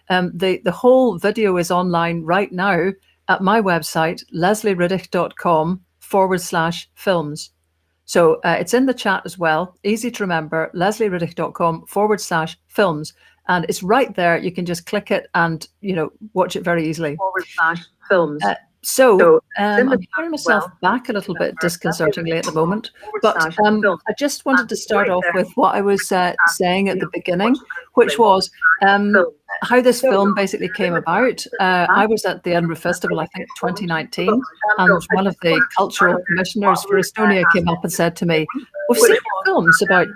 The whole video is online right now at my website, leslieriddick.com/films. So it's in the chat as well. Easy to remember, leslieriddick.com/films. And it's right there. You can just click it and, watch it very easily. /films. I'm hearing myself back a little bit disconcertingly at the moment, but I just wanted to start off with what I was saying at the beginning, which was how this film basically came about. I was at the Edinburgh Festival, I think 2019, and one of the cultural commissioners for Estonia came up and said to me, "We've seen films about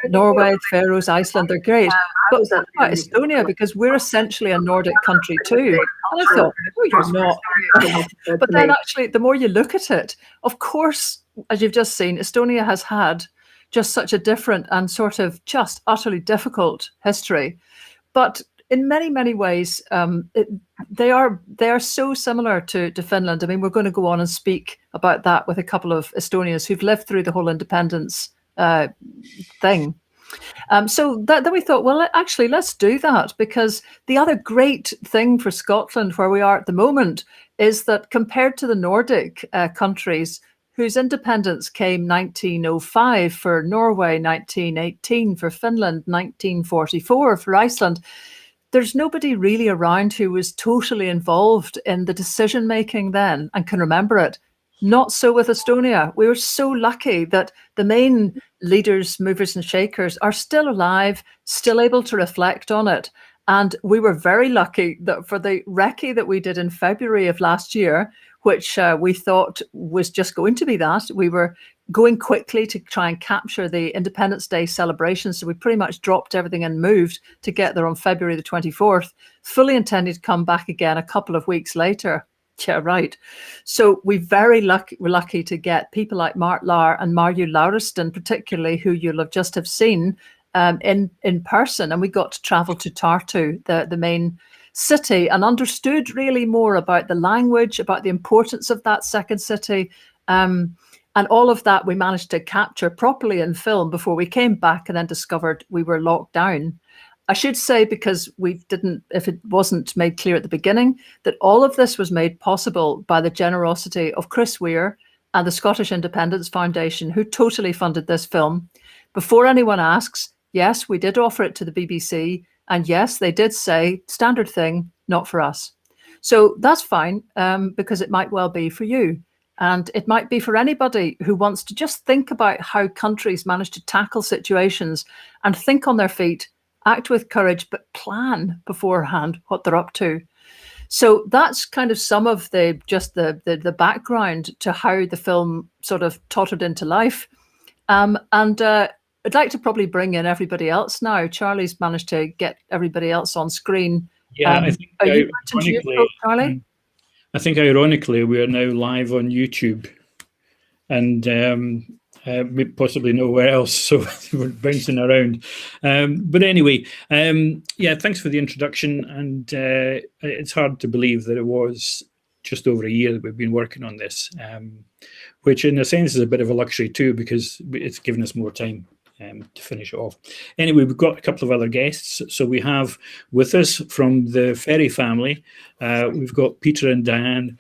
Norway, the Faroes, Iceland, they're great, but what about Estonia, because we're essentially a Nordic country too." And I thought, "Oh, you're not." But then actually, the more you look at it, of course, as you've just seen, Estonia has had just such a different and sort of just utterly difficult history. But in many, many ways, they are so similar to Finland. I mean, we're going to go on and speak about that with a couple of Estonians who've lived through the whole independence thing. So then we thought, well, actually, let's do that, because the other great thing for Scotland, where we are at the moment, is that compared to the Nordic countries, whose independence came 1905 for Norway, 1918 for Finland, 1944 for Iceland, there's nobody really around who was totally involved in the decision making then and can remember it. Not so with Estonia. We were so lucky that the main leaders, movers and shakers are still alive, still able to reflect on it. And we were very lucky that for the recce that we did in February of last year, which we thought was just going to be that, we were going quickly to try and capture the Independence Day celebration. So we pretty much dropped everything and moved to get there on February the 24th, fully intended to come back again a couple of weeks later. Yeah, right. So we're lucky to get people like Mart Lahr and Marju Lauriston, particularly, who you'll have just have seen in person. And we got to travel to Tartu, the main city, and understood really more about the language, about the importance of that second city. And all of that we managed to capture properly in film before we came back and then discovered we were locked down. I should say, because we didn't, if it wasn't made clear at the beginning, that all of this was made possible by the generosity of Chris Weir and the Scottish Independence Foundation, who totally funded this film. Before anyone asks, yes, we did offer it to the BBC, and yes, they did say, standard thing, not for us. So that's fine, because it might well be for you. And it might be for anybody who wants to just think about how countries manage to tackle situations and think on their feet, act with courage, but plan beforehand what they're up to. So that's kind of some of the background to how the film sort of tottered into life. And I'd like to probably bring in everybody else now. Charlie's managed to get everybody else on screen. Yeah, I think are you ironically, Charlie? I think ironically we are now live on YouTube, and possibly nowhere else, so we're bouncing around. But anyway, yeah, thanks for the introduction. And it's hard to believe that it was just over a year that we've been working on this, which in a sense is a bit of a luxury too, because it's given us more time to finish it off. Anyway, we've got a couple of other guests. So we have with us from the Ferry family, we've got Peter and Diane.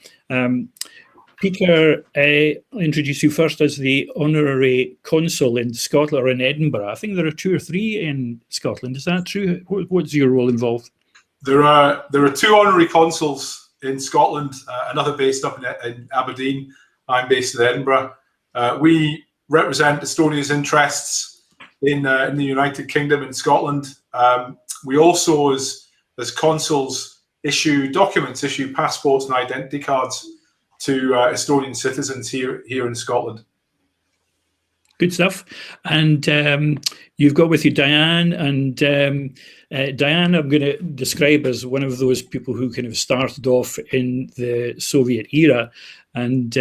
Peter, I'll introduce you first as the honorary consul in Scotland, or in Edinburgh. I think there are 2 or 3 in Scotland. Is that true? What's your role involved? There are 2 honorary consuls in Scotland, another based up in Aberdeen. I'm based in Edinburgh. We represent Estonia's interests in the United Kingdom and Scotland. We also, as consuls, issue documents, issue passports and identity cards to Estonian citizens here in Scotland. Good stuff. And you've got with you Diane, and Diane I'm going to describe as one of those people who kind of started off in the Soviet era and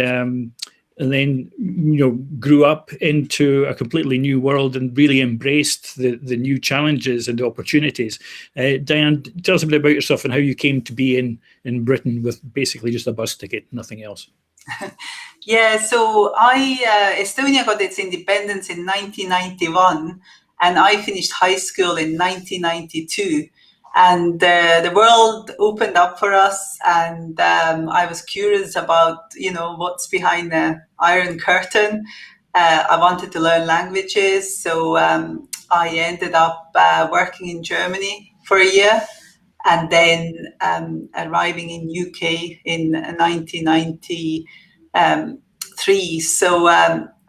then, you know, grew up into a completely new world and really embraced the new challenges and opportunities. Diane, tell us a bit about yourself and how you came to be in Britain with basically just a bus ticket, nothing else. Yeah, so Estonia got its independence in 1991, and I finished high school in 1992. And the world opened up for us, and I was curious about, what's behind the Iron Curtain. I wanted to learn languages, so I ended up working in Germany for a year, and then arriving in UK in 1993. So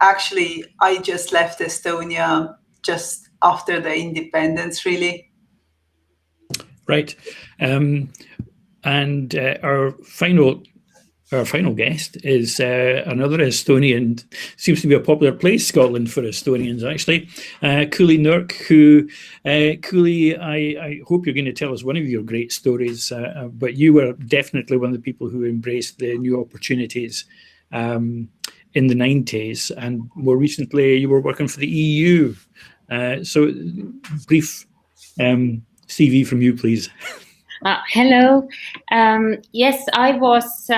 actually, I just left Estonia just after the independence, really. Right. And our final guest is another Estonian. Seems to be a popular place, Scotland, for Estonians, actually. Cooley Nurk, who, Cooley, I hope you're going to tell us one of your great stories, but you were definitely one of the people who embraced the new opportunities in the 90s, and more recently you were working for the EU. So brief CV from you, please. Hello. Yes, I was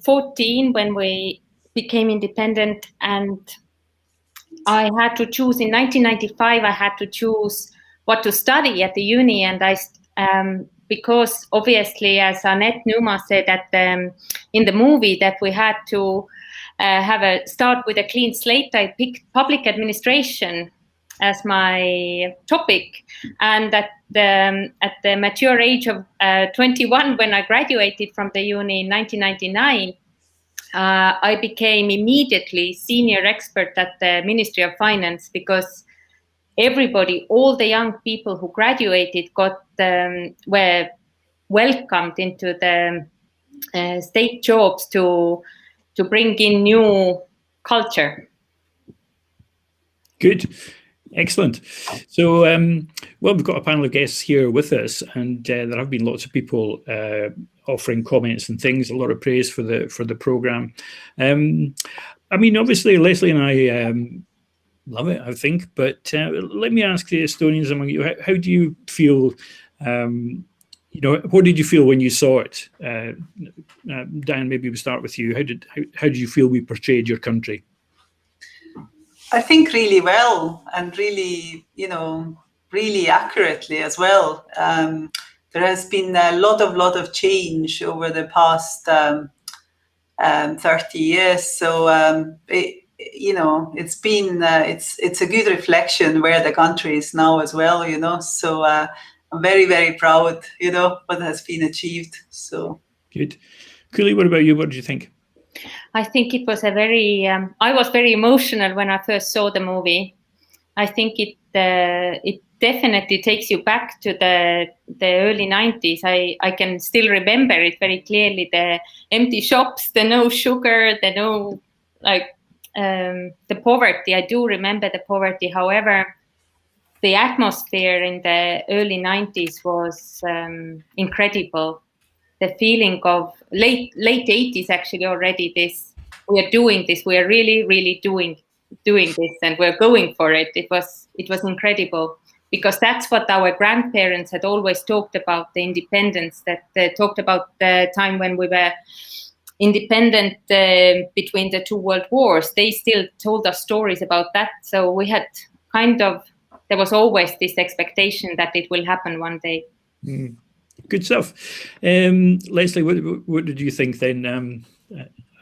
14 when we became independent, and I had to choose in 1995. I had to choose what to study at the uni, and because obviously, as Annette Numa said in the movie, that we had to start with a clean slate. I picked public administration as my topic, and at the mature age of 21, when I graduated from the uni in 1999, I became immediately senior expert at the Ministry of Finance, because everybody, all the young people who graduated, were welcomed into the state jobs to bring in new culture. Good. Excellent. So, well, we've got a panel of guests here with us, and there have been lots of people offering comments and things. A lot of praise for the program. I mean, obviously, Leslie and I love it, I think. But let me ask the Estonians among you: how do you feel? What did you feel when you saw it? Dan, maybe we'll start with you. How did you feel we portrayed your country? I think really well, and really, really accurately as well. There has been a lot of change over the past 30 years. So it's been it's a good reflection where the country is now as well. So I'm very, very proud. What has been achieved. So good. Cooley, what about you? What did you think? I think it was I was very emotional when I first saw the movie. I think it definitely takes you back to the early 90s. I can still remember it very clearly. The empty shops, the no sugar, the no, the poverty. I do remember the poverty. However, the atmosphere in the early 90s was incredible. The feeling of late 80s, actually, already we are doing this. We are really, really doing this, and we're going for it. It was incredible, because that's what our grandparents had always talked about, the independence, that they talked about the time when we were independent between the two world wars. They still told us stories about that. So we had there was always this expectation that it will happen one day. Mm. Good stuff. Leslie, what did you think then?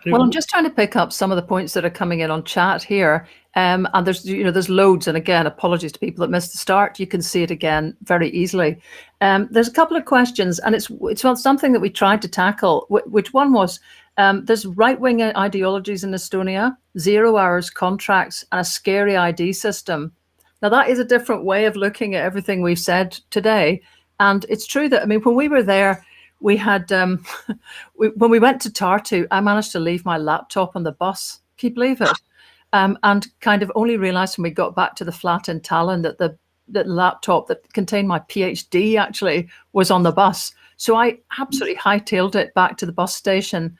Well, I'm just trying to pick up some of the points that are coming in on chat here. And there's loads. And again, apologies to people that missed the start. You can see it again very easily. There's a couple of questions, and it's something that we tried to tackle, which one was, there's right-wing ideologies in Estonia, 0 hours contracts, and a scary ID system. Now, that is a different way of looking at everything we've said today. And it's true that, when we were there, we had, when we went to Tartu, I managed to leave my laptop on the bus. Can you believe it? And kind of only realized when we got back to the flat in Tallinn that the laptop that contained my PhD actually was on the bus. So I absolutely hightailed it back to the bus station,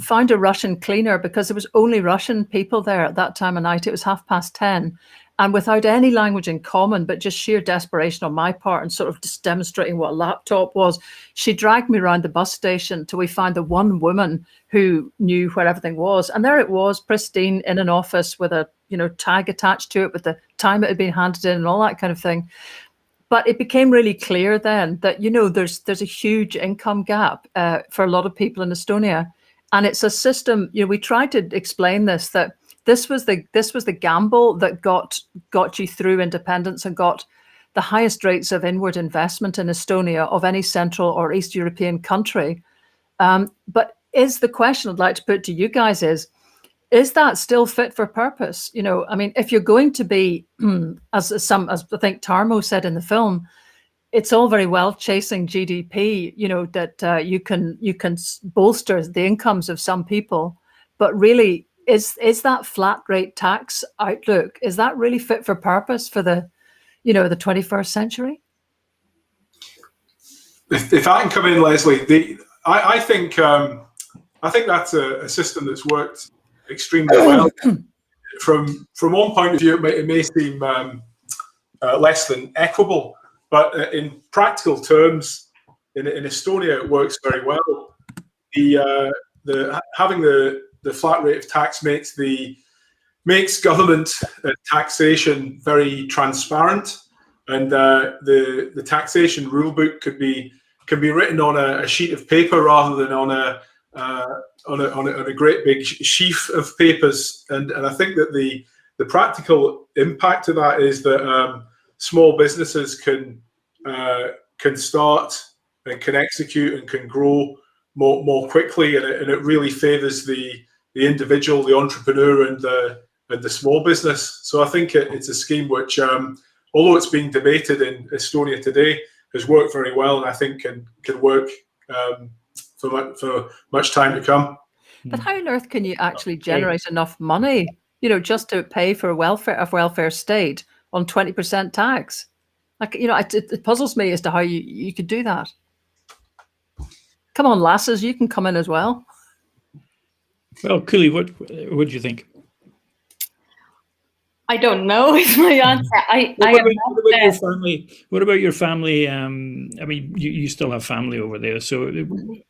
found a Russian cleaner, because there was only Russian people there at that time of night. It was 10:30. And without any language in common, but just sheer desperation on my part and sort of just demonstrating what a laptop was, she dragged me around the bus station till we found the one woman who knew where everything was. And there it was, pristine, in an office with a tag attached to it with the time it had been handed in and all that kind of thing. But it became really clear then that, you know, there's a huge income gap for a lot of people in Estonia. And it's a system, you know, we tried to explain this, that this was the gamble that got you through independence and got the highest rates of inward investment in Estonia of any Central or East European country. But is the question I'd like to put to you guys is that still fit for purpose? You know, I mean, if you're going to be, as I think Tarmo said in the film, it's all very well chasing GDP, you know, that you can bolster the incomes of some people, but really, is that flat rate tax outlook, is that really fit for purpose for the 21st century? If I can come in, Leslie, I think that's a system that's worked extremely well. From one point of view, it may seem less than equitable, but in practical terms, in Estonia, it works very well. Having the flat rate of tax makes government taxation very transparent, and the taxation rule book can be written on a sheet of paper rather than on a great big sheaf of papers. And I think that the practical impact of that is that small businesses can start and can execute and can grow more quickly, and it really favours the individual, the entrepreneur, and the small business. So I think it's a scheme which, although it's being debated in Estonia today, has worked very well, and I think can work for much time to come. But how on earth can you actually generate enough money, you know, just to pay for a welfare state on 20% tax? Like, you know, it puzzles me as to how you could do that. Come on, lasses, you can come in as well. Well, Cooley, what do you think? I don't know is my answer. What about your family? I mean, you still have family over there. So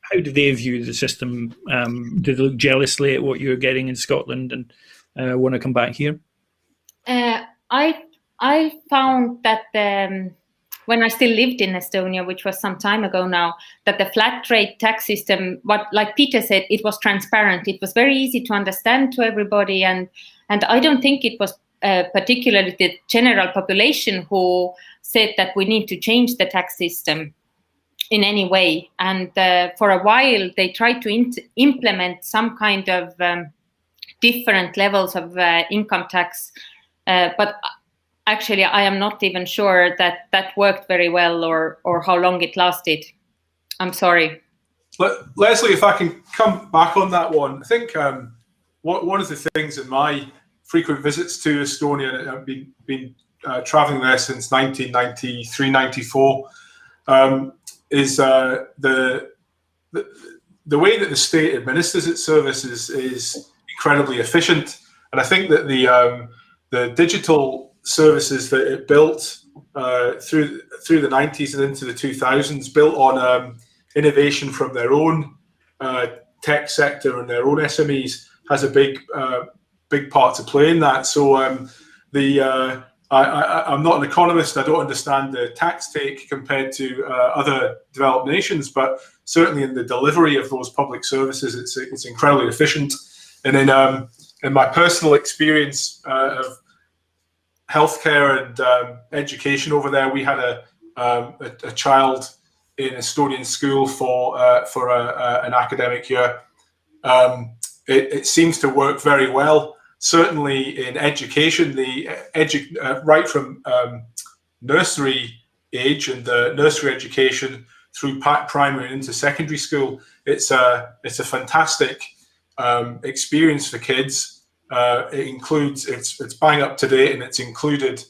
how do they view the system? Do they look jealously at what you're getting in Scotland and want to come back here? I found that when I still lived in Estonia, which was some time ago now, that the flat rate tax system, like Peter said, it was transparent. It was very easy to understand to everybody. And I don't think it was particularly the general population who said that we need to change the tax system in any way. And for a while, they tried to implement some kind of different levels of income tax. But actually, I am not even sure that worked very well or how long it lasted. I'm sorry. Leslie, if I can come back on that one, I think one of the things in my frequent visits to Estonia, and I've been traveling there since 1993-94, is the way that the state administers its services is incredibly efficient. And I think that the digital services that it built through the 90s and into the 2000s, built on innovation from their own tech sector and their own SMEs, has a big part to play in that. So I'm not an economist. I don't understand the tax take compared to other developed nations, but certainly in the delivery of those public services, it's incredibly efficient. And in my personal experience of healthcare and education over there, we had a child in Estonian school for an academic year. It seems to work very well. Certainly in education, right from nursery age and the nursery education through primary and into secondary school, it's a fantastic experience for kids. It includes it's bang up to date, and it's included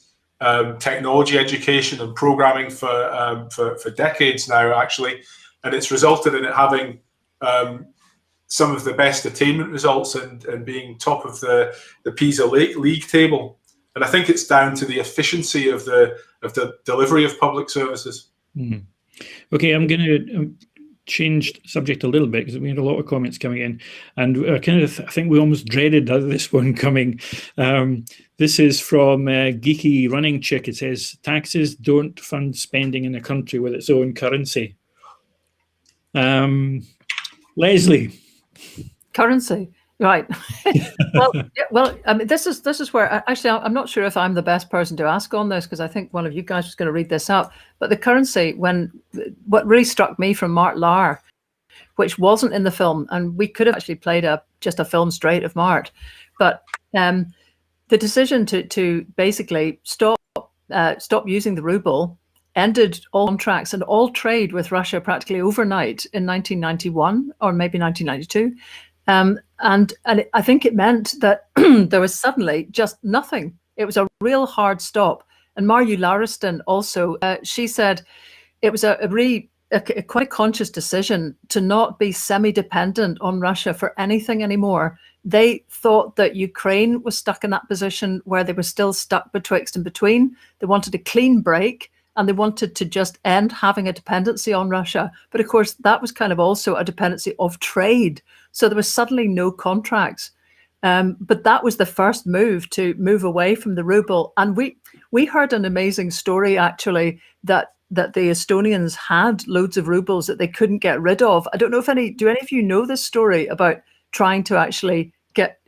technology education and programming for decades now, actually, and it's resulted in it having some of the best attainment results and being top of the PISA league table. And I think it's down to the efficiency of the delivery of public services. Mm-hmm. Okay, I'm going to change subject a little bit because we had a lot of comments coming in, and I think we almost dreaded this one coming. The This is from Geeky Running Chick. It says, taxes don't fund spending in a country with its own currency. Leslie. Currency, right. well, I mean, this is where, actually, I'm not sure if I'm the best person to ask on this, because I think one of you guys was going to read this up. But the currency, what really struck me from Mart Lahr, which wasn't in the film, and we could have actually played just a film straight of Mart, but the decision to basically stop using the ruble ended all contracts and all trade with Russia practically overnight in 1991 or maybe 1992. And I think it meant that there was suddenly just nothing. It was a real hard stop. And Marju Lauriston also, she said it was quite a conscious decision to not be semi-dependent on Russia for anything anymore. They thought that Ukraine was stuck in that position where they were still stuck betwixt and between. They wanted a clean break, and they wanted to just end having a dependency on Russia. But of course, that was kind of also a dependency of trade. So there was suddenly no contracts. But that was the first move to move away from the ruble. And we heard an amazing story, actually, that the Estonians had loads of rubles that they couldn't get rid of. I don't know do any of you know this story about trying to actually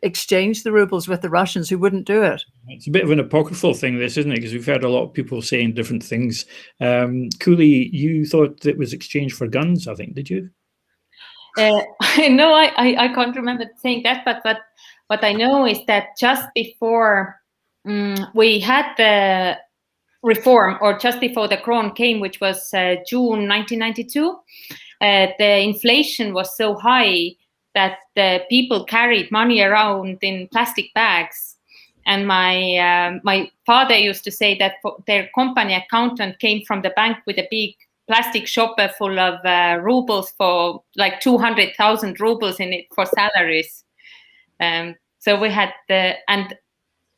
exchange the rubles with the Russians who wouldn't do it? It's a bit of an apocryphal thing, this, isn't it? Because we've heard a lot of people saying different things. Cooley, you thought it was exchanged for guns, I think, did you? No, I can't remember saying that, but what I know is that just before we had the reform, or just before the krone came, which was June 1992, the inflation was so high that people carried money around in plastic bags. And my father used to say that their company accountant came from the bank with a big plastic shopper full of rubles, for like 200,000 rubles in it for salaries. So we had and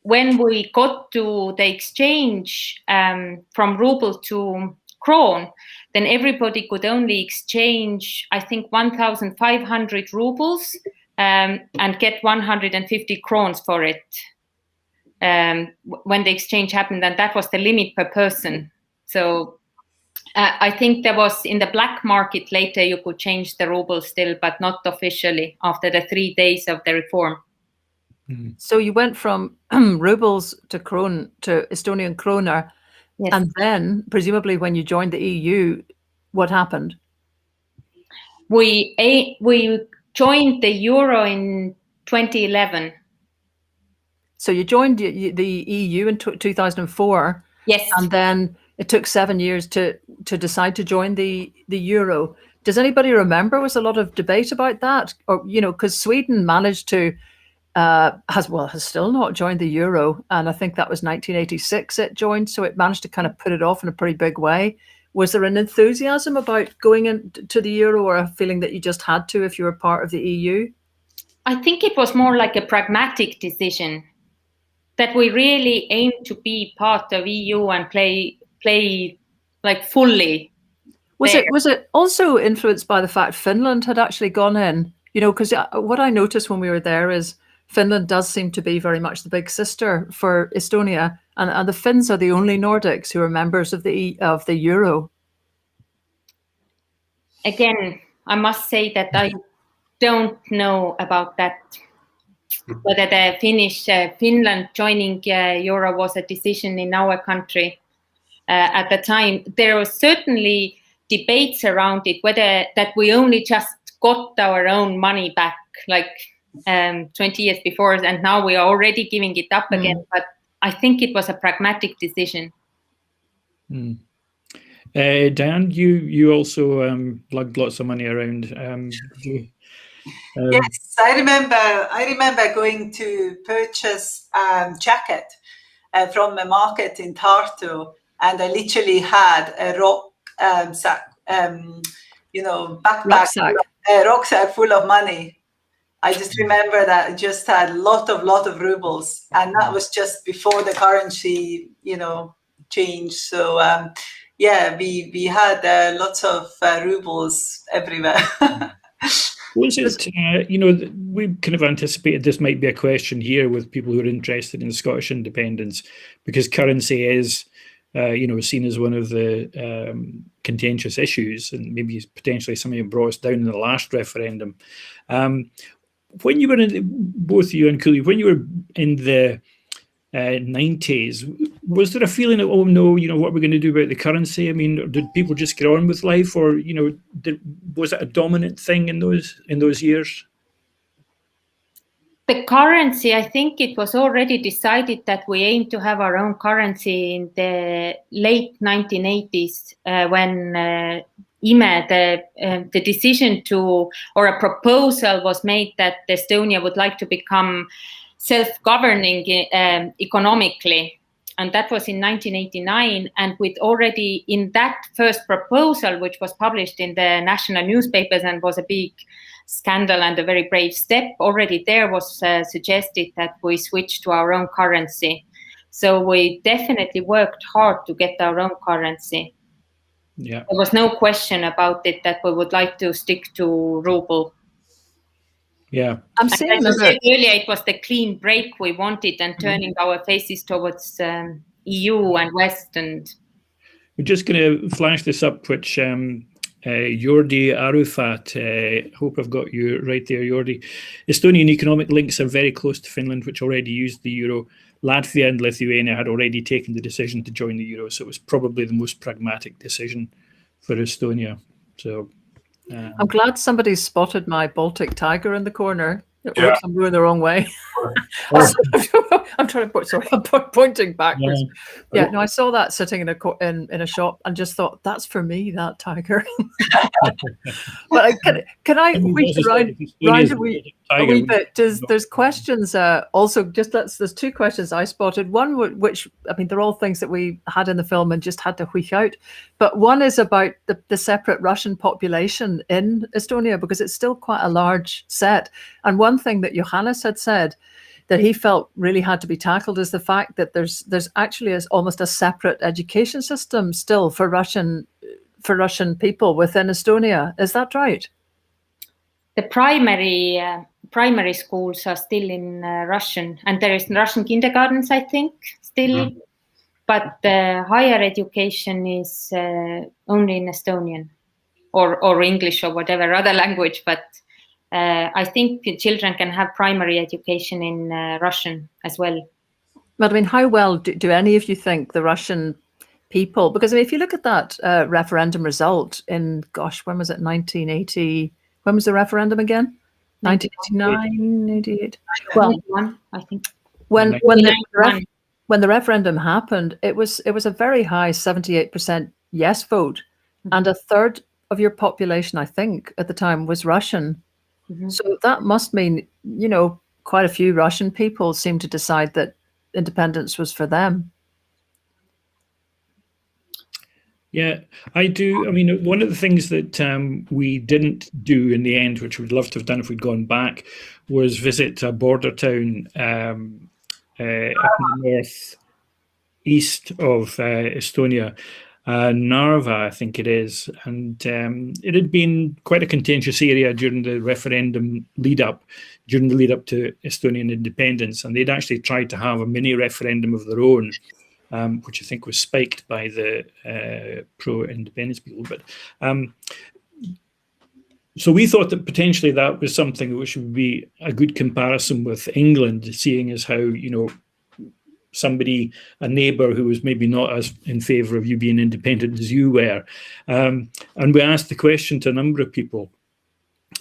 when we got to the exchange from ruble to krone, then everybody could only exchange, I think, 1,500 rubles and get 150 krones for it when the exchange happened, and that was the limit per person. So I think there was, in the black market later, you could change the ruble still, but not officially after the 3 days of the reform. So you went from rubles to krone, to Estonian kroner. Yes. And then, presumably, when you joined the EU, what happened? We joined the euro in 2011. So you joined the EU in 2004. Yes. And then it took 7 years to decide to join the euro. Does anybody remember? Was a lot of debate about that, or because Sweden managed to has still not joined the euro, and I think that was 1986 it joined, so it managed to kind of put it off in a pretty big way. Was there an enthusiasm about going into the euro, or a feeling that you just had to if you were part of the EU? I think it was more like a pragmatic decision, that we really aim to be part of EU and play like fully. Was it also influenced by the fact Finland had actually gone in? Because what I noticed when we were there is Finland does seem to be very much the big sister for Estonia, and the Finns are the only Nordics who are members of the euro. Again, I must say that I don't know about that. Whether the Finland joining euro was a decision in our country at the time. There was certainly debates around it, whether that we only just got our own money back, like 20 years before, and now we are already giving it up again. But I think it was a pragmatic decision. Diane, you also lugged lots of money around. Yes, I remember going to purchase jacket from a market in Tartu, and I literally had a rucksack full of money. I just remember that I just had a lot of rubles, and that was just before the currency, changed. So we had lots of rubles everywhere. Was it, we kind of anticipated this might be a question here with people who are interested in Scottish independence, because currency is, seen as one of the contentious issues, and maybe potentially something that brought us down in the last referendum. When you were both of you and Cooley, when you were in the 90s, was there a feeling of, oh no, what are we going to do about the currency? I mean, did people just get on with life, or was it a dominant thing in those years? The currency, I think it was already decided that we aim to have our own currency in the late 1980s when the decision or a proposal was made that Estonia would like to become self-governing economically, and that was in 1989. And with already in that first proposal, which was published in the national newspapers and was a big scandal and a very brave step, already there was suggested that we switch to our own currency. So we definitely worked hard to get our own currency. Yeah, there was no question about it that we would like to stick to ruble. Yeah, I'm saying as I said earlier, it was the clean break we wanted, and turning our faces towards EU and West. And we're just going to flash this up, which Jordi Arufat, hope I've got you right there, Jordi. Estonian economic links are very close to Finland, which already used the euro. Latvia and Lithuania had already taken the decision to join the euro, so it was probably the most pragmatic decision for Estonia. So. I'm glad somebody spotted my Baltic Tiger in the corner. Oops, I'm going the wrong way. I'm trying to I'm pointing backwards. No, I saw that sitting in a shop and just thought, that's for me, that tiger. But can I reach around a wee bit? There's questions also. There's two questions I spotted. One which, I mean, they're all things that we had in the film and just had to wheek out. But one is about the separate Russian population in Estonia, because it's still quite a large set. And one thing that Johannes had said that he felt really had to be tackled is the fact that there's actually almost a separate education system still for Russian people within Estonia. Is that right? The primary schools are still in Russian, and there is Russian kindergartens, I think, still. But the higher education is only in Estonian or English or whatever other language. But I think children can have primary education in Russian as well. But I mean, how well do any of you think the Russian people, because I mean, if you look at that referendum result in, gosh, when was it, 1980? When was the referendum again? 1989, 88? Well, I think. When the referendum happened, it was a very high 78% yes vote, and a third of your population, I think, at the time was Russian. So that must mean, quite a few Russian people seem to decide that independence was for them. Yeah, I do. I mean, one of the things that we didn't do in the end, which we'd love to have done if we'd gone back, was visit a border town up in the north east of Estonia. Narva, I think it is, and it had been quite a contentious area during the referendum lead up to Estonian independence, and they'd actually tried to have a mini referendum of their own, which I think was spiked by the pro-independence people. But so we thought that potentially that was something which would be a good comparison with England, seeing as how somebody, a neighbour who was maybe not as in favour of you being independent as you were. And we asked the question to a number of people,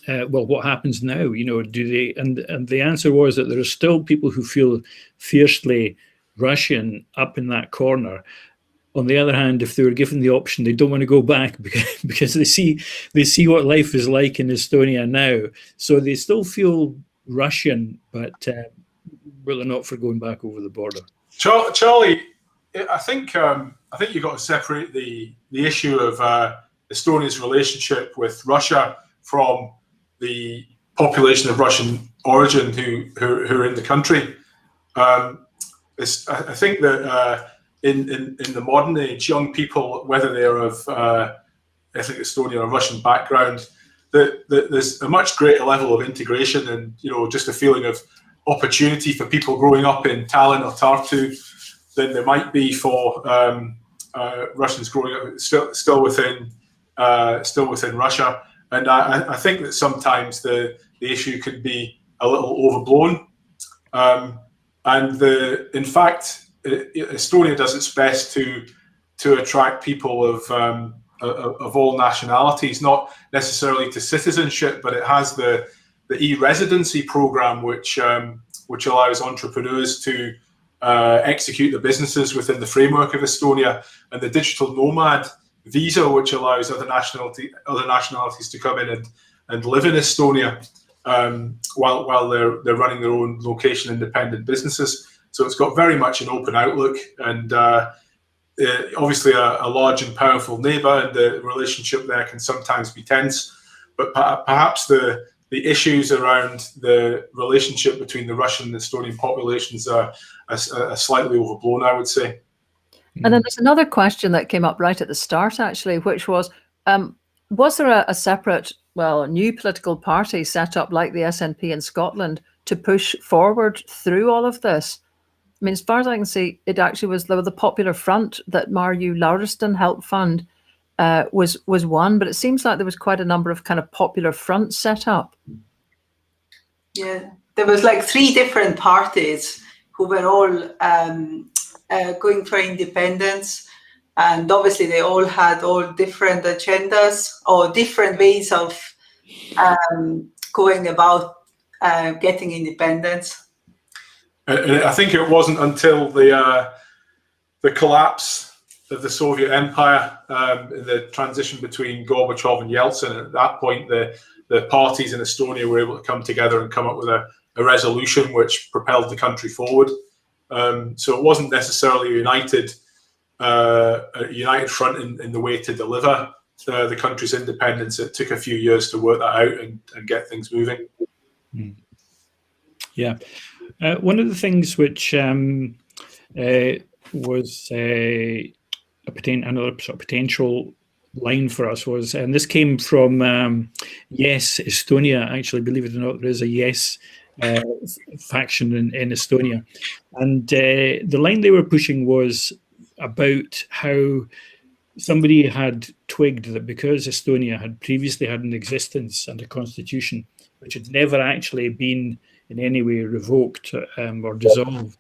well, what happens now? Do they, and the answer was that there are still people who feel fiercely Russian up in that corner. On the other hand, if they were given the option, they don't want to go back because they see what life is like in Estonia now. So they still feel Russian, but they're not for going back over the border. Charlie, I think you've got to separate the issue of Estonia's relationship with Russia from the population of Russian origin who are in the country. I think that in the modern age, young people, whether they are of ethnic Estonian or Russian background, there's a much greater level of integration and, you know, just a feeling of opportunity for people growing up in Tallinn or Tartu than there might be for Russians growing up still within Russia. And I think that sometimes the issue can be a little overblown. In fact, Estonia does its best to attract people of all nationalities, not necessarily to citizenship, but it has the e-residency program, which allows entrepreneurs to execute their businesses within the framework of Estonia, and the digital nomad visa, which allows other nationalities to come in and live in Estonia while they're running their own location independent businesses. So it's got very much an open outlook, and obviously a large and powerful neighbour, and the relationship there can sometimes be tense. But perhaps the issues around the relationship between the Russian and Estonian populations are slightly overblown, I would say. And then there's another question that came up right at the start, actually, which was there a separate, new political party set up like the SNP in Scotland to push forward through all of this? I mean, as far as I can see, it actually was the Popular Front that Marju Lauriston helped fund was one, but it seems like there was quite a number of kind of Popular Fronts set up. Yeah, there was like 3 different parties who were all going for independence, and obviously they all had all different agendas or different ways of going about getting independence. And I think it wasn't until the collapse of the Soviet Empire, the transition between Gorbachev and Yeltsin. At that point, the parties in Estonia were able to come together and come up with a resolution which propelled the country forward. So it wasn't necessarily a united front in the way to deliver the country's independence. It took a few years to work that out and get things moving. Yeah. One of the things which was another sort of potential line for us was, and this came from Yes Estonia, actually, believe it or not, there is a Yes faction in Estonia. And the line they were pushing was about how somebody had twigged that because Estonia had previously had an existence and a constitution, which had never actually been in any way revoked or dissolved.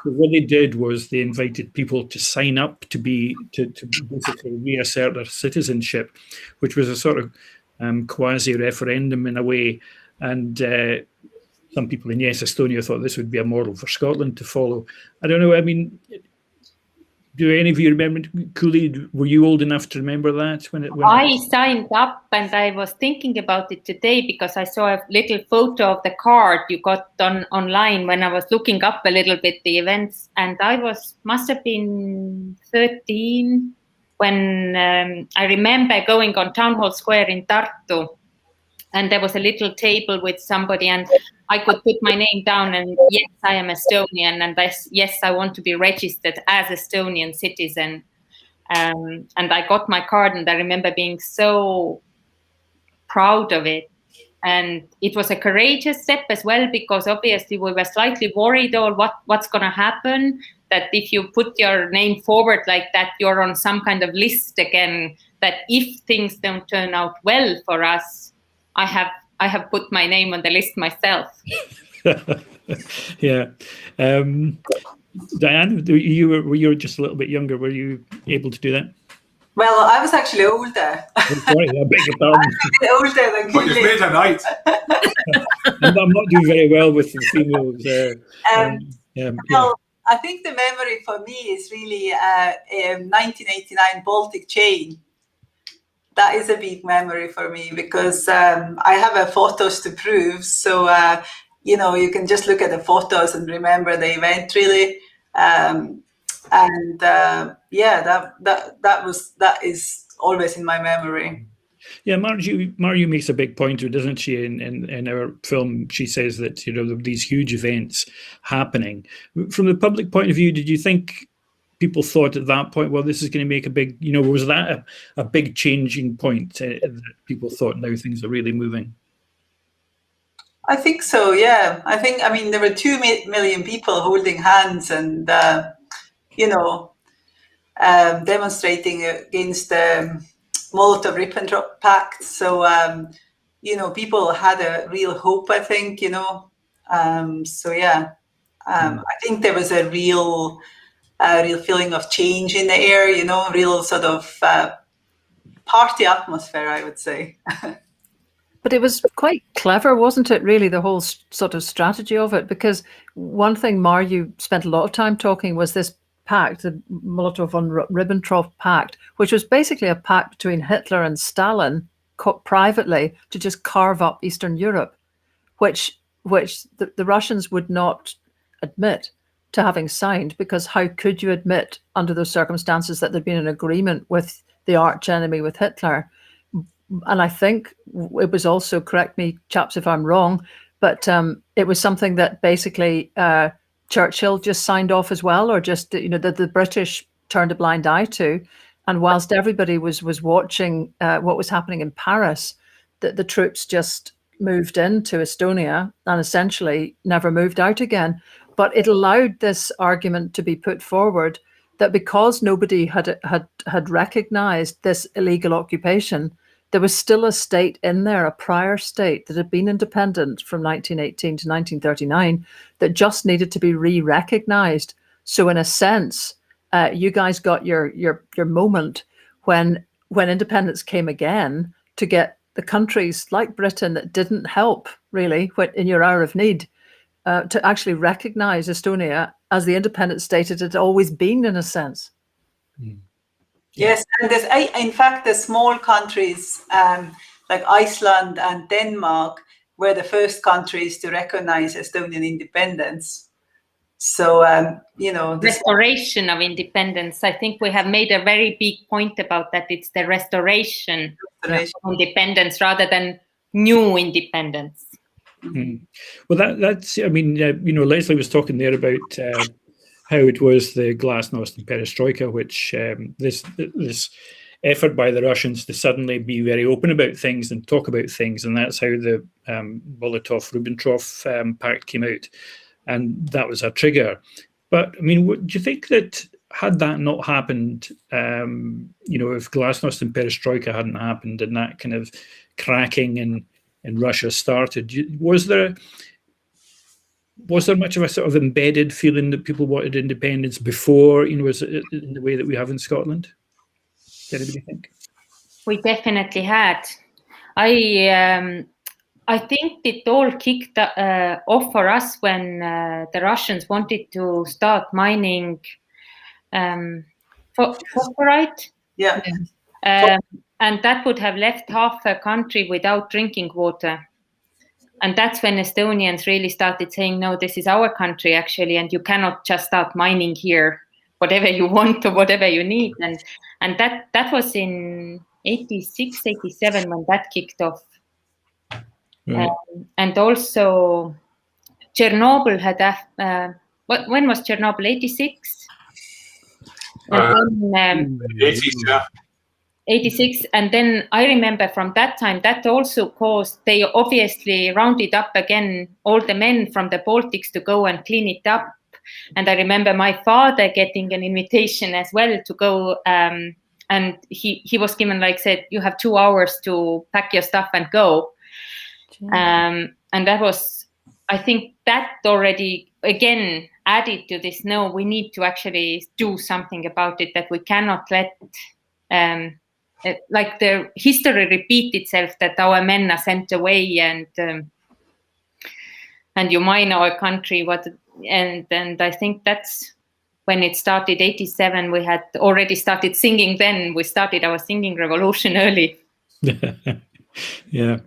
So what they did was they invited people to sign up to basically reassert their citizenship, which was a sort of quasi-referendum in a way. And some people in Yes Estonia thought this would be a model for Scotland to follow. I don't know. I mean, do any of you remember, Cooley, were you old enough to remember that? I signed up, and I was thinking about it today because I saw a little photo of the card you got online when I was looking up a little bit the events, and I must have been 13 when I remember going on Town Hall Square in Tartu, and there was a little table with somebody, and I could put my name down and yes, I am Estonian, and yes, I want to be registered as Estonian citizen. And I got my card, and I remember being so proud of it. And it was a courageous step as well, because obviously we were slightly worried what's going to happen, that if you put your name forward like that, you're on some kind of list again, that if things don't turn out well for us, I have put my name on the list myself. Yeah. Diane, you were just a little bit younger. Were you able to do that? Well, I was actually older. Oh, sorry, I beg your pardon. Older than But you've made a night. I'm not doing very well with the females. Well, I think the memory for me is really 1989 Baltic chain. That is a big memory for me because I have photos to prove. So, you can just look at the photos and remember the event really. That is always in my memory. Yeah, Marju makes a big point, doesn't she? In our film, she says that these huge events happening. From the public point of view, did you think people thought at that point, well, this is going to make a big, was that a big changing point that people thought now things are really moving? I think so, yeah. I mean, there were 2 million people holding hands and, demonstrating against the Molotov-Ribbentrop Pact. So, people had a real hope, I think, So, yeah, I think there was a real feeling of change in the air, real sort of party atmosphere, I would say. But it was quite clever, wasn't it, really, the whole sort of strategy of it? Because one thing, Mar, you spent a lot of time talking was this pact, the Molotov-Ribbentrop Pact, which was basically a pact between Hitler and Stalin privately to just carve up Eastern Europe, which the Russians would not admit to having signed, because how could you admit under those circumstances that there'd been an agreement with the arch enemy, with Hitler? And I think it was also, correct me, chaps, if I'm wrong, but it was something that basically Churchill just signed off as well, or just, that the British turned a blind eye to. And whilst everybody was watching what was happening in Paris, the troops just moved into Estonia and essentially never moved out again. But it allowed this argument to be put forward that because nobody had recognized this illegal occupation, there was still a state in there, a prior state that had been independent from 1918 to 1939, that just needed to be re-recognized. So in a sense, you guys got your moment when independence came again, to get the countries like Britain that didn't help really in your hour of need, to actually recognize Estonia as the independent state it had always been, in a sense. Mm. Yes, and in fact, the small countries like Iceland and Denmark were the first countries to recognize Estonian independence. So, restoration of independence. I think we have made a very big point about that. It's the restoration of independence rather than new independence. Mm. Well, that's. I mean, Leslie was talking there about how it was the glasnost and perestroika, which this effort by the Russians to suddenly be very open about things and talk about things, and that's how the Molotov-Ribbentrop Pact came out, and that was a trigger. But I mean, do you think that had that not happened, if glasnost and perestroika hadn't happened, and that kind of cracking in Russia started, was there much of a sort of embedded feeling that people wanted independence before, was it in the way that we have in Scotland? Does anybody think? We definitely had. I think it all kicked off for us when the Russians wanted to start mining phosphorite. Yeah. And that would have left half a country without drinking water. And that's when Estonians really started saying, no, this is our country, actually, and you cannot just start mining here whatever you want or whatever you need. And that was in 86, 87 when that kicked off. Right. And also Chernobyl had, when was Chernobyl, 86? 80s, yeah. 86, and then I remember from that time that also caused, they obviously rounded up again all the men from the Baltics to go and clean it up. And I remember my father getting an invitation as well to go, and he was given, said, you have 2 hours to pack your stuff and go. And that was, I think that already again added to this, no, we need to actually do something about it, that we cannot let the history repeat itself, that our men are sent away and you mine our country. And I think that's when it started. 87, we had already started singing. Then we started our singing revolution early. Yeah.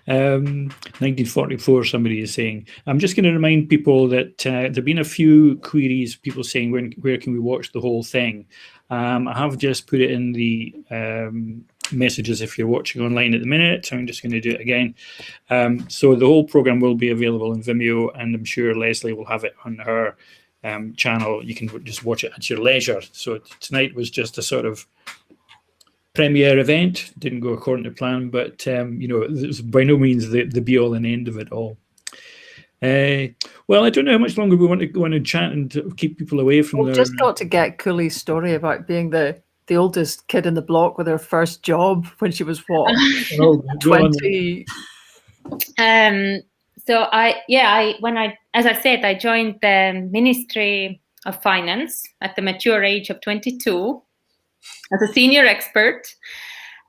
1944, somebody is saying. I'm just going to remind people that there have been a few queries, people saying where can we watch the whole thing. I have just put it in the messages if you're watching online at the minute, so I'm just going to do it again. So the whole program will be available in Vimeo, and I'm sure Leslie will have it on her channel. You can just watch it at your leisure. So tonight was just a sort of premiere event. Didn't go according to plan, but you know, it was by no means the be all and end of it all. Well, I don't know how much longer we want to go on and chat and keep people away from their... Just got to get Cooley's story about being the oldest kid in the block with her first job when she was what? 20. So as I said, I joined the Ministry of Finance at the mature age of 22 as a senior expert,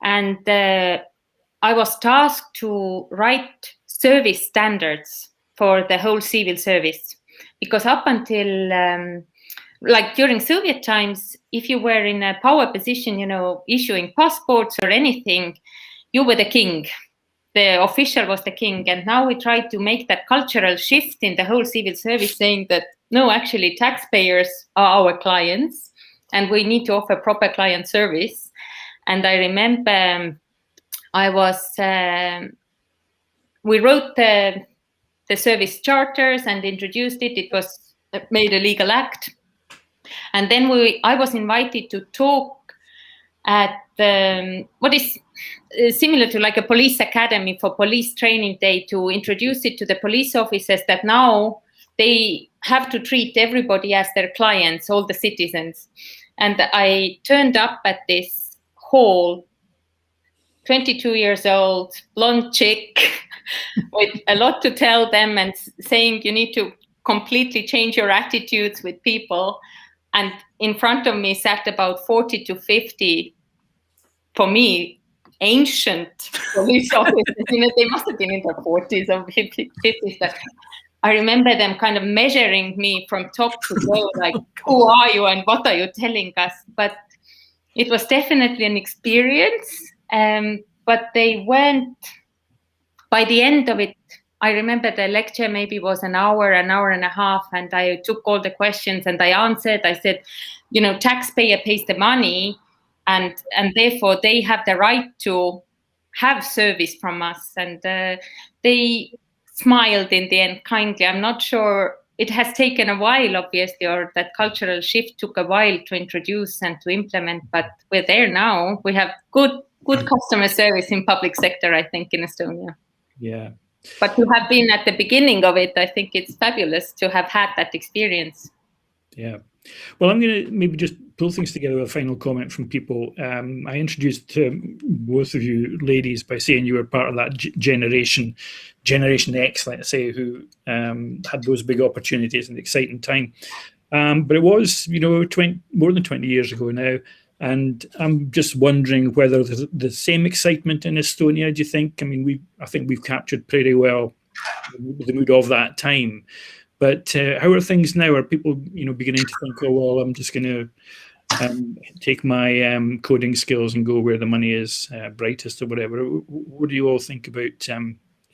and I was tasked to write service standards for the whole civil service, because up until like during Soviet times, if you were in a power position, you know, issuing passports or anything, you were the king. The official was the king. And now we try to make that cultural shift in the whole civil service, saying that no, actually taxpayers are our clients and we need to offer proper client service. And I remember we wrote the service charters and introduced it. It was made a legal act. And then I was invited to talk at what is similar to like a police academy for police training day, to introduce it to the police officers that now they have to treat everybody as their clients, all the citizens. And I turned up at this hall, 22 years old, blonde chick, with a lot to tell them and saying you need to completely change your attitudes with people. And in front of me sat about 40 to 50, for me, ancient police officers. You know, they must have been in their 40s or 50s. But I remember them kind of measuring me from top to toe, like, who are you and what are you telling us? But it was definitely an experience. But they weren't, by the end of it, I remember the lecture maybe was an hour and a half, and I took all the questions and I answered. I said, you know, taxpayer pays the money, and therefore they have the right to have service from us. And they smiled in the end kindly. I'm not sure, it has taken a while, obviously, or that cultural shift took a while to introduce and to implement, but we're there now. We have good customer service in public sector, I think, in Estonia. Yeah. But to have been at the beginning of it, I think it's fabulous to have had that experience. Yeah. Well, I'm going to maybe just pull things together with a final comment from people. I introduced both of you ladies by saying you were part of that Generation X, let's say, who had those big opportunities and exciting time. But it was, you know, more than 20 years ago now. And I'm just wondering whether there's the same excitement in Estonia, do you think? I mean, I think we've captured pretty well the mood of that time. But how are things now? Are people, you know, beginning to think, oh, well, I'm just going to take my coding skills and go where the money is brightest or whatever? What do you all think about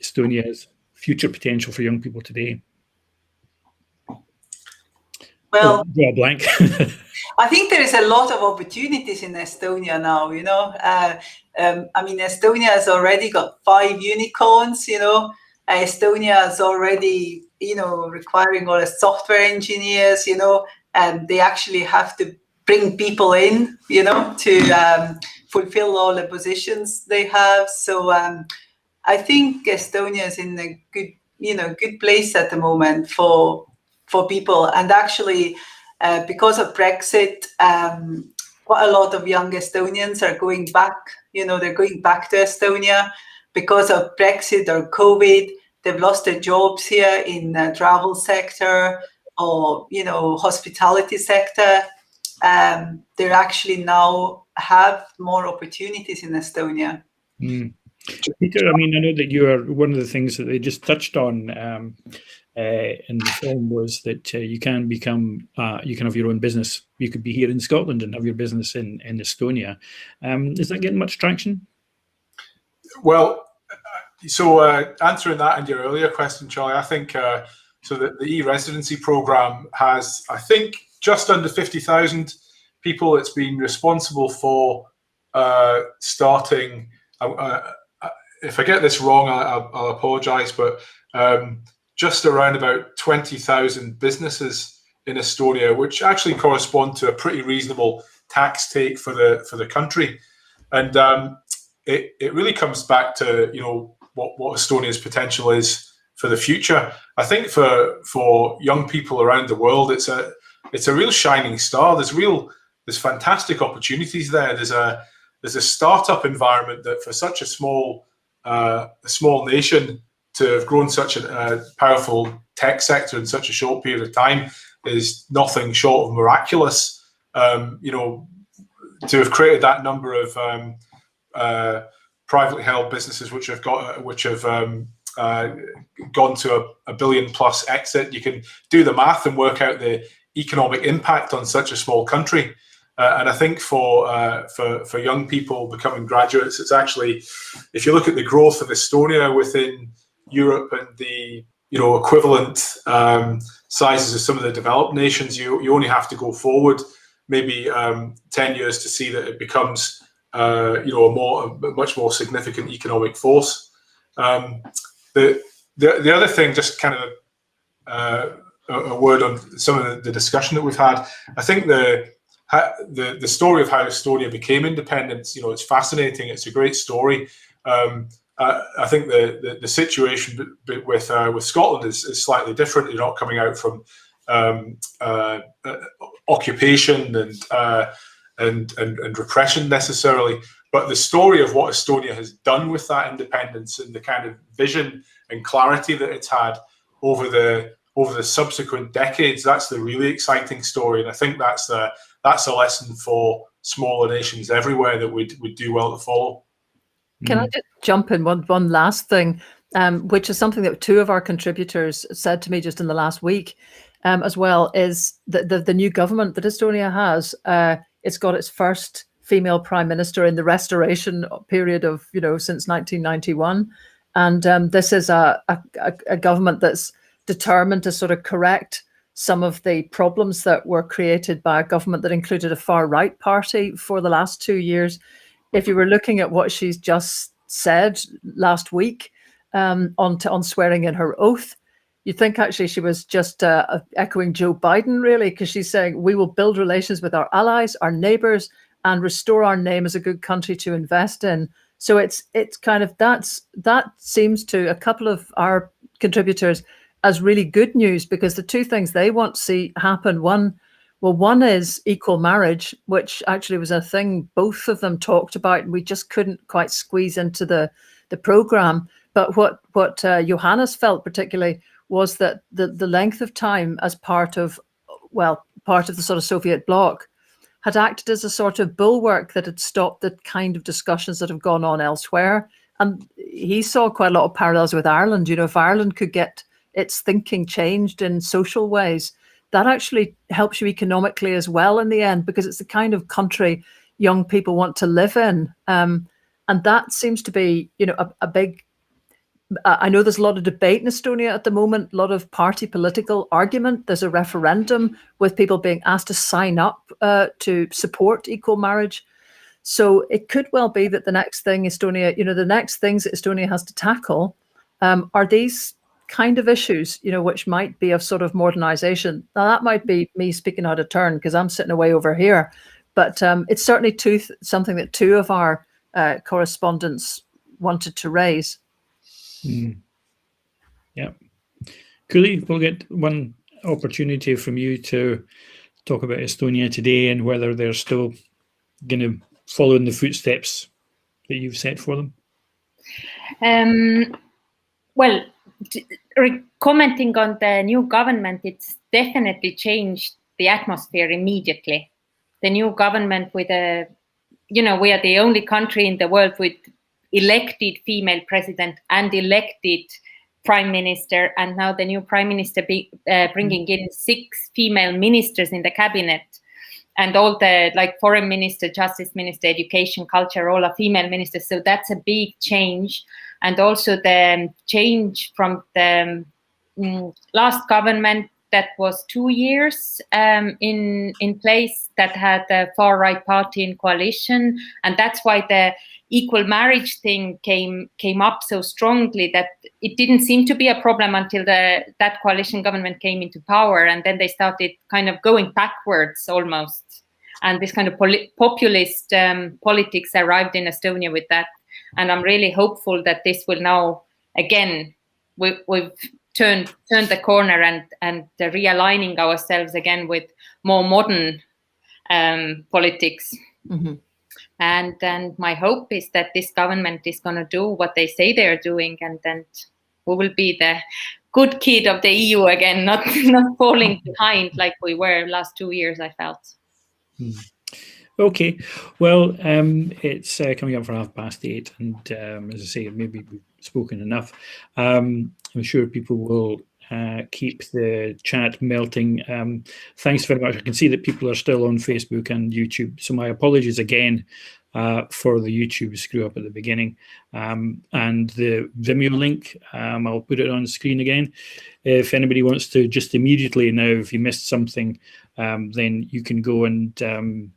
Estonia's future potential for young people today? Well, yeah, blank. I think there is a lot of opportunities in Estonia now, you know. I mean, Estonia has already got 5 unicorns, you know. Estonia is already, you know, requiring all the software engineers, you know, and they actually have to bring people in, you know, to fulfill all the positions they have. So I think Estonia is in a good place at the moment for people. And actually, because of Brexit, quite a lot of young Estonians are going back. You know, they're going back to Estonia because of Brexit or COVID. They've lost their jobs here in the travel sector or, you know, hospitality sector. They actually now have more opportunities in Estonia. Mm. Peter, I mean, I know that you are one of the things that they just touched on in the film was that you can have your own business. You could be here in Scotland and have your business in Estonia. Is that getting much traction? Well, so answering that and your earlier question, Charlie, I think so that the e-residency program has, I think, just under 50,000 people. It's been responsible for starting. If I get this wrong, I'll apologise, but just around about 20,000 businesses in Estonia, which actually correspond to a pretty reasonable tax take for the country. And it really comes back to, you know, what Estonia's potential is for the future. I think for young people around the world, it's a real shining star. There's fantastic opportunities there. There's a startup environment that for such a small nation to have grown such a powerful tech sector in such a short period of time is nothing short of miraculous. You know, to have created that number of privately held businesses which have gone to a billion plus exit. You can do the math and work out the economic impact on such a small country. And I think for young people becoming graduates, it's actually, if you look at the growth of Estonia within Europe and the, you know, equivalent sizes of some of the developed nations, you only have to go forward maybe 10 years to see that it becomes you know, a much more significant economic force. The other thing, just kind of a word on some of the discussion that we've had. I think the story of how Estonia became independent, you know, it's fascinating. It's a great story. I think the situation with Scotland is slightly different. You're not coming out from occupation and repression necessarily, but the story of what Estonia has done with that independence and the kind of vision and clarity that it's had over the subsequent decades, that's the really exciting story. And I think that's a lesson for smaller nations everywhere that would do well to follow. Can I just jump in one last thing, which is something that two of our contributors said to me just in the last week, as well, is the new government that Estonia has. It's got its first female prime minister in the restoration period of, you know, since 1991, and this is a government that's determined to sort of correct some of the problems that were created by a government that included a far right party for the last 2 years. If you were looking at what she's just said last week on swearing in her oath, you'd think actually she was just echoing Joe Biden, really, because she's saying we will build relations with our allies, our neighbors, and restore our name as a good country to invest in. So it's kind of that seems to a couple of our contributors as really good news, because the two things they want to see happen, one is equal marriage, which actually was a thing both of them talked about, and we just couldn't quite squeeze into the program. But what Johannes felt particularly was that the length of time as part of the sort of Soviet bloc had acted as a sort of bulwark that had stopped the kind of discussions that have gone on elsewhere. And he saw quite a lot of parallels with Ireland. You know, if Ireland could get its thinking changed in social ways, that actually helps you economically as well in the end, because it's the kind of country young people want to live in. And that seems to be, you know, a big, I know there's a lot of debate in Estonia at the moment, a lot of party political argument. There's a referendum with people being asked to sign up to support equal marriage. So it could well be that the next things that Estonia has to tackle are these kind of issues, you know, which might be of sort of modernization. Now that might be me speaking out of turn because I'm sitting away over here, but it's certainly something that two of our correspondents wanted to raise. Yeah. Cooley, we'll get one opportunity from you to talk about Estonia today and whether they're still going to follow in the footsteps that you've set for them. Well, commenting on the new government, it's definitely changed the atmosphere immediately. The new government with we are the only country in the world with elected female president and elected prime minister, and now the new prime minister bringing in 6 female ministers in the cabinet, and all the foreign minister, justice minister, education, culture, all are female ministers. So that's a big change. And also the change from the last government that was 2 years in place that had a far-right party in coalition, and that's why the equal marriage thing came up so strongly, that it didn't seem to be a problem until that coalition government came into power, and then they started kind of going backwards almost, and this kind of populist politics arrived in Estonia with that. And I'm really hopeful that this will now, again, we've turned the corner and realigning ourselves again with more modern politics. Mm-hmm. And then my hope is that this government is going to do what they say they're doing, and then we will be the good kid of the EU again, not falling behind like we were last 2 years, I felt. Okay, well, it's coming up for 8:30, and as I say, maybe we've spoken enough. I'm sure people will keep the chat melting. Thanks very much. I can see that people are still on Facebook and YouTube, so my apologies again for the YouTube screw up at the beginning. And the Vimeo link, I'll put it on the screen again. If anybody wants to just immediately now, if you missed something, then you can go and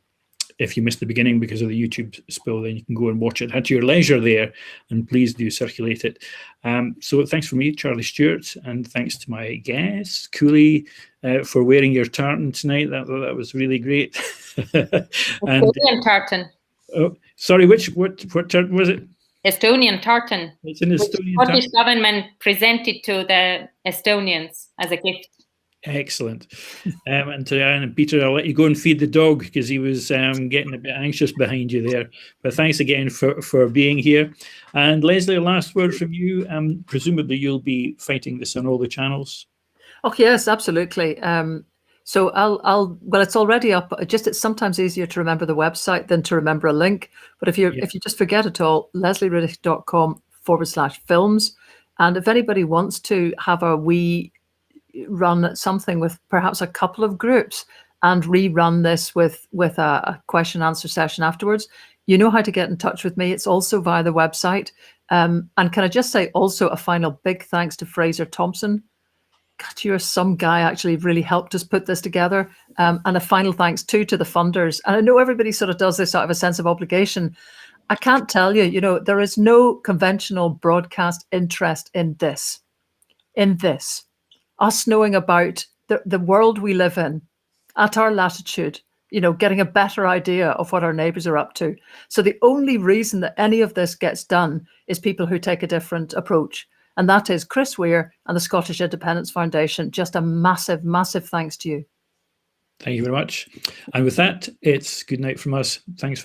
if you missed the beginning because of the YouTube spill, then you can go and watch it at your leisure there, and please do circulate it. So thanks for me, Charlie Stewart, and thanks to my guest, Cooley, for wearing your tartan tonight. That was really great. Estonian tartan. Oh, sorry, what tartan was it? Estonian tartan. It's an Estonian tartan. The Scottish tartan. government presented to the Estonians as a gift. Excellent. And to Aaron and Peter, I'll let you go and feed the dog because he was getting a bit anxious behind you there. But thanks again for being here. And Leslie, last word from you. Presumably you'll be fighting this on all the channels. Oh yes, absolutely. So well, it's already up. It's sometimes easier to remember the website than to remember a link. But if you just forget it all, leslieriddick.com/films. And if anybody wants to have a wee run something with perhaps a couple of groups and rerun this with a question answer session afterwards, you know how to get in touch with me. It's also via the website. And can I just say also a final big thanks to Fraser Thompson. God, you're some guy, actually really helped us put this together. And a final thanks too to the funders. And I know everybody sort of does this out of a sense of obligation. I can't tell you, there is no conventional broadcast interest in this. Us knowing about the world we live in at our latitude, getting a better idea of what our neighbours are up to. So the only reason that any of this gets done is people who take a different approach. And that is Chris Weir and the Scottish Independence Foundation. Just a massive, massive thanks to you. Thank you very much. And with that, it's good night from us. Thanks for